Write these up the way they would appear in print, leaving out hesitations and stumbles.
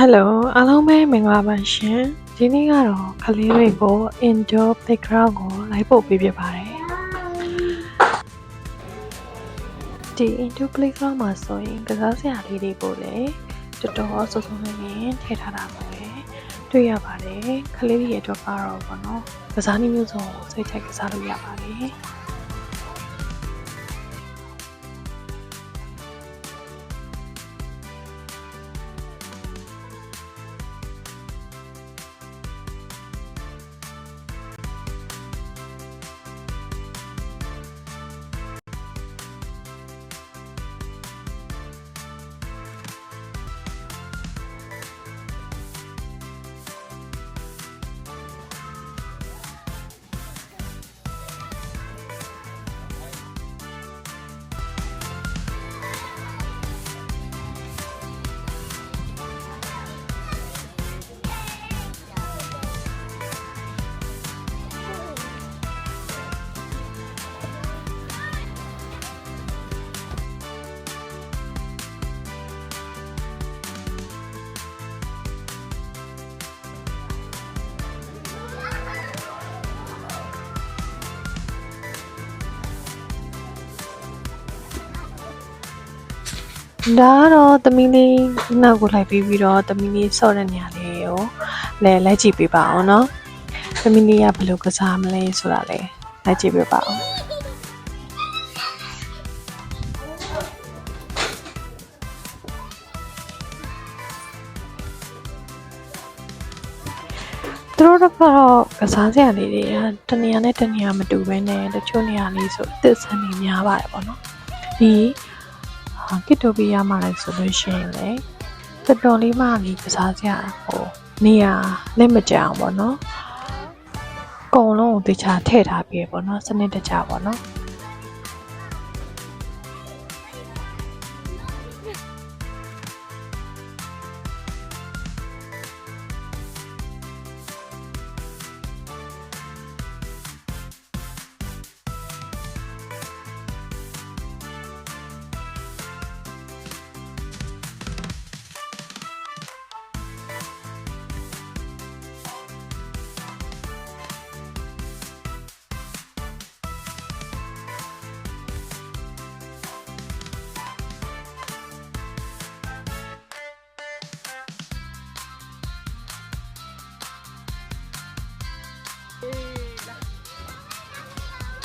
Hello အားလုံးပဲမင်္ဂလာပါရှင်ဒီနေ့ကတော့ကလေးတွေကို indoor playground ကိုလိုက်ပို့ပေးဖြစ်ပါတယ်ဒီ indoor playground မှာဆိုရင်ကစားစရာလေးတွေကိုလည်းတော်တော်စုံစုံလင်လင်ထည့်ထားတာပါပဲတွေ့ရပါတယ်ကလေးတွေအတွက်ကတော့ပေါ့နော်ကစားနည်းမျိုးစုံကိုစိတ်ချကစားလို့ရပါတယ်ဒါကတော့သမီးလေးနောက်ကိုလိုက်ပြီးတော့သမီးလေးဆော့တဲ့နေရာလေးကိုလည်းလိုက်ကြည့်ပေးပါအောင်နော်သမီးလေးကဘယ်လိုကစားမလဲဆိုတာလည်းလိုက်ကြည့်ပေးပါအောင်သူတို့ကတော့ကစားစရာလေးတွေကတနေရာနဲ့တနေရာမတူဘဲနဲ့တချို့နေရာလေးဆိုအသစ်ဆန်းနေများပါတယ်ပေါ့နော်ဒီကစ်တိုပီယာမှာလည်းဆိုလို့ရှိရင်လေတော်တော်လေးမှဒီကစားစရာဟိုနေရာလက်မကျအောင်ပေါ့နော်အကုန်လုံးကိုတခြားထည့်ထားပြီးပေါ့နော်စနစ်တကျပေါ့နော်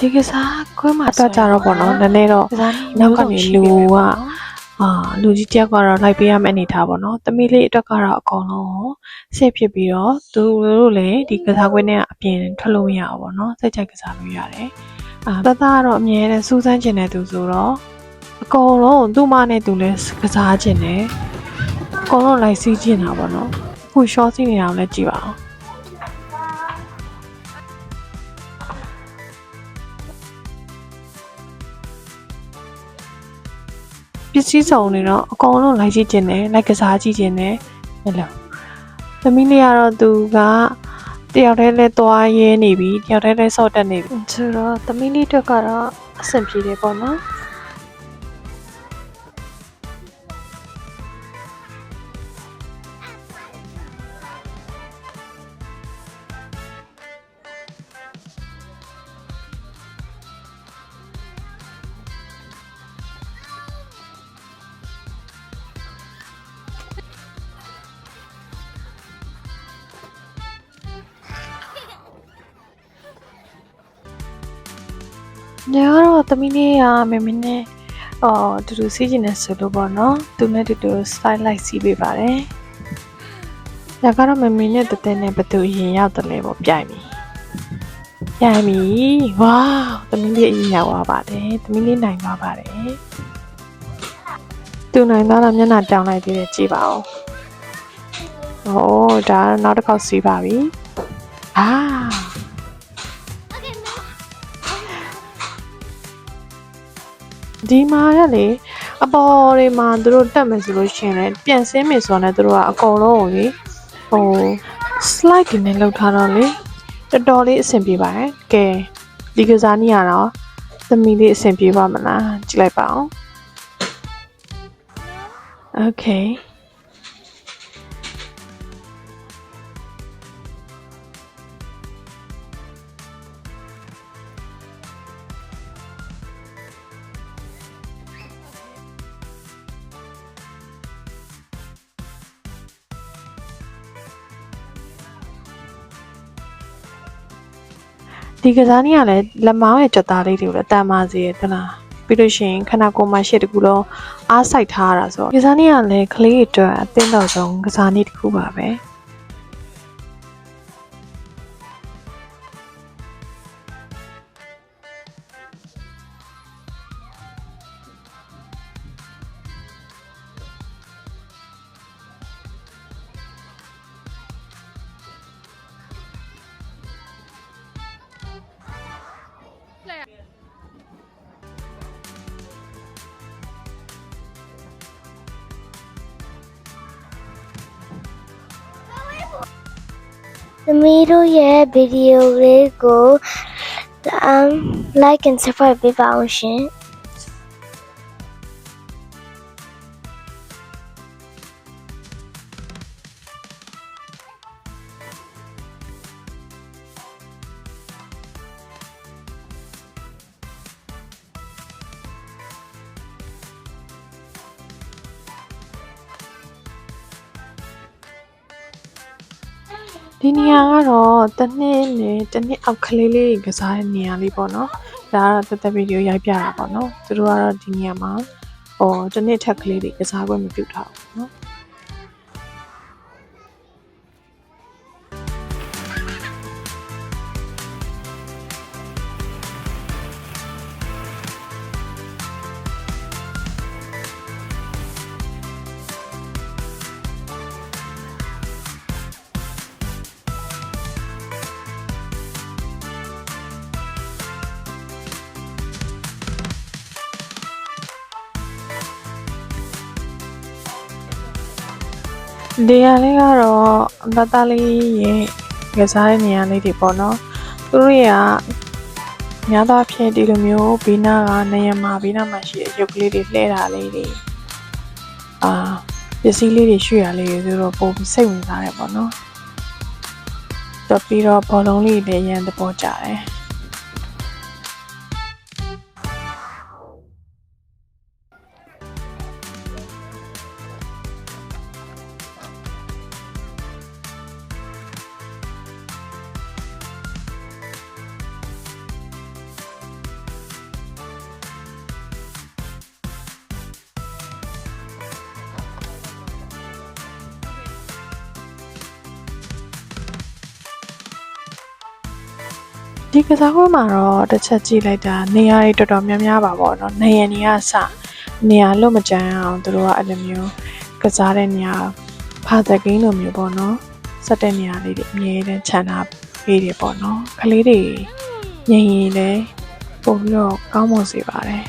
ဒီကစားခွဲမှာတော့ကြတော့ပေါ့နော်နည်းနည်းတော့နောက်ကနေလူကလူကြီးတယောက်ကတော့လိုက်ပေးရမယ့်အနေထားပေါ့နော်သမီးလေးအတွက်ကတော့အကုန်လုံးကိုဆက်ဖြစ်ပြီးတော့သူတို့လည်းဒီကစားခွဲနဲ့အပြင်ထွက်လို့မရဘူးပေါ့နော်စိတ်ချိုက်ကစားလို့ရတယ်တသားကတော့အမြဲတမ်းစူးစမ်းကျင်တဲ့သူဆိုတော့အကုန်လုံးသူ့မနဲ့သူလည်းကစားကျင်တယ်အကုန်လုံးလိုက်စီးကျင်တာပေါ့နော်ခုရှော့စီးနေတာကိုလည်းကြည့်ပါအောင်ပစ္စည်းစုံနေတော့အကုန်လုံးလိုက်ကြည့်ကျင်တယ်လိုက်ကစားကြည့်ကျင်တယ်အဲ့လိုသမီးလေးကတော့သူကတယောက်တည်းလဲသွားရဲနေပြီတယောက်တည်းလဲဆော့တက်နေပြီဆိုတော့သမီးလေးတို့ကတော့အဆင်ပြေတယ်ပေါ့နော်ညတော့သမီးလေးကမမနဲ့တူတူစီးကျင်နေဆိုလို့ပေါ့နော်သူနဲ့တူတူ style လိုက်စီးပေးပါတယ်ညကတော့မမနဲ့တတဲနဲ့ဘသူရင်ရောက်တယ်လေပေါ့ပြိုင်ပြီဝေါသမီးလေးအရင်ရောက်သွားပါတယ်သမီးလေးနိုင်သွားပါတယ်သူနိုင်သွားတော့မျက်နှာတောင်းလိုက်သေးတယ်ကြည့်ပါဦးဒါနောက်တစ်ခေါက်စီးပါပြီဒီမှာရလေအပေါ်တွေမှာသူတို့တက်မယ်ဆိုလို့ရှိရင်လည်းပြန်ဆင်းမယ်ဆိုတော့လည်းသူတို့ကအကုန်လုံးကိုလေslide တွေနဲ့လောက်ထားတော့လေတော်တော်လေးအဆင်ပြေပါတယ်ကဲဒီကစားနည်းကတော့သမီးလေးအဆင်ပြေပါမလားကြည့်လိုက်ပါဦး Okay ဒီကစားနည်းကလည်းလက်မောင်းရဲ့ကြွသားလေးတွေကိုလည်းတန်ပါစေရတလားပြီးလို့ရှိရင်ခန္ဓာကိုယ်မှာရှေ့တကူလုံးအားစိုက်ထားရတာဆိုတော့ကစားနည်းကလည်းကလေးအတွက်အသင်းတော်ဆုံးကစားနည်းတစ်ခုပါပဲသမီးတို့ရဲ့ဗီဒီယိုလေးကို like and subscribe ပေးပါအောင်ရှင်ဒီနေရာကတော့တစ်နှစ်နဲ့တစ်နှစ်အောက်ကလေးလေးကစားတဲ့နေရာလေးပေါ့နော်ဒါကတော့တက်တက်ဗီဒီယိုရိုက်ပြတာပေါ့နော်သူတို့ကတော့ဒီနေရာမှာတစ်နှစ်ထက်ကလေးတွေကစားခွင့်မပြုထားဘူးနော်ဒီရလေးကတော့တတလေးရဲ့ကစားတဲ့နေရာလေးတွေပေါ့နော်သူတို့ရများသောအားဖြင့်ဒီလိုမျိုးဘီနာကနေရာမှာဘီနာမှာရှိတဲ့ရုပ်ကလေးတွေလှဲတာလေးတွေပစ္စည်းလေးတွေရွှေ့ရလေးတွေဆိုတော့ပုံစိတ်ဝင်စားတယ်ပေါ့နော်တော့ပြီးတော့ဘောလုံးလေးတွေရန်သဘောကျတယ်ဒီကစားကွင်းမှာတော့တစ်ချက်ကြည့်လိုက်တာနေရာတွေတော်တော်များများပါပေါ့နော်နေရာနေရာစနေရာလွတ်မကျန်းအောင်သူတို့ကအဲ့လိုမျိုးကစားတဲ့နေရာဖာသက်ကိန်းလိုမျိုးပေါ့နော်စက်တဲ့နေရာလေးတွေအမြဲတမ်းခြံထားပေးတယ်ပေါ့နော်ကလေးတွေငြိမ်ရင်လည်းပို့ပြီးတော့ကောင်းမွန်စေပါတယ်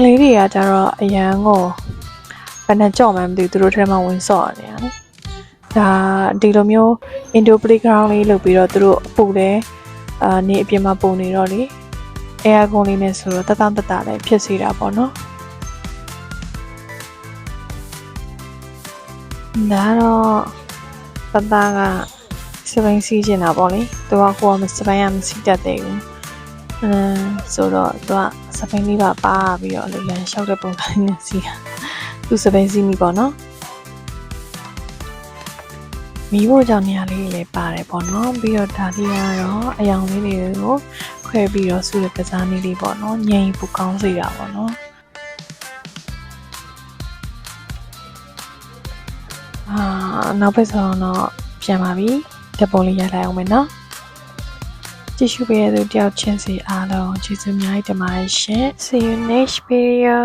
ကလေးတွေကကြတော့အရန်ကိုဘယ်နဲ့ကြောက်မှန်းမသိဘူးသူတို့ထဲမှာဝင်ဆော့နေရတယ်ဒါဒီလိုမျိုး indoor playground လေးလုပ်ပြီးတော့သူတို့အပူလဲနေအပြင်မှာပုံနေတော့လေအဲယာကွန်လေးနဲ့ဆိုတော့တတလည်းဖြစ်စေတာပေါ့နော်ဒါတော့တကစပိုင်းစီးကျင်တာပေါ့လေသူကကိုကစပိုင်းကမစီးတတ်သေးဘူးဆိုတော့သူကစပိန်လေးပါပြီးတော့လမ်းလျှောက်တဲ့ပုံစံနဲ့စီးတာသူစပိန်စီးမိပေါ့နော်မီးဖို့ကြောင့်နေရာလေးတွေလည်းပါတယ်ပေါ့နော်ပြီးတော့ဒါလေးကတော့အယောင်လေးတွေကိုခွဲပြီးတော့စုရကစားနည်းလေးပေါ့နော်ငြိမ်ပူကောင်းစေတာပေါ့နော်နောက်ပဲဆိုတော့ပြန်ပါပြီဓာတ်ပုံလေးရိုက်လိုက်အောင်မယ်နော်ကြည့်ရှုပေးရတဲ့တယောက်ချင်းစီအားလုံးကျေးဇူးအများကြီးတင်ပါတယ်ရှင် See you next video